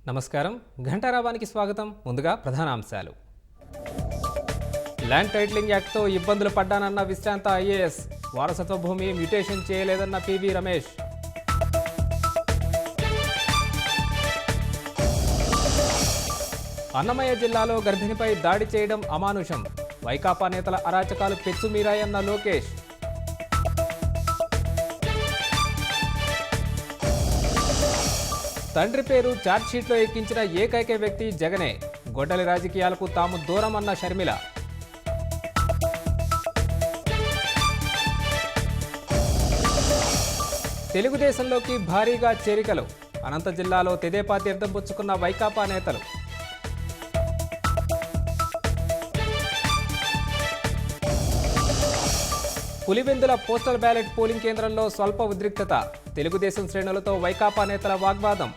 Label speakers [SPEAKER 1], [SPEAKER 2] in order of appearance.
[SPEAKER 1] నమస్కారం ఘంటారావానికి స్వాగతం. ముందుగా ప్రధాన అంశాలు. ల్యాండ్ టైటిలింగ్ యాక్ట్తో ఇబ్బందులు పడ్డానన్న విశ్రాంత ఐఏఎస్, వారసత్వ భూమి మ్యూటేషన్ చేయలేదన్న పివి రమేష్. అన్నమయ్య జిల్లాలో గర్భిణిపై దాడి చేయడం అమానుషం, వైకాపా నేతల అరాచకాలు పెచ్చుమీరాయన్న లోకేష్. తండ్రి పేరు ఛార్జ్షీట్లో ఎక్కించిన ఏకైక వ్యక్తి జగనే, గొడ్డలి రాజకీయాలకు తాము దూరమన్న షర్మిల. తెలుగుదేశంలోకి భారీగా చేరికలు, అనంత జిల్లాలో తెదేపా తీర్థం పుచ్చుకున్న వైకాపా నేతలు. పులివెందుల పోస్టల్ బ్యాలెట్ పోలింగ్ కేంద్రంలో స్వల్ప ఉద్రిక్తత, తెలుగుదేశం శ్రేణులతో వైకాపా నేతల వాగ్వాదం.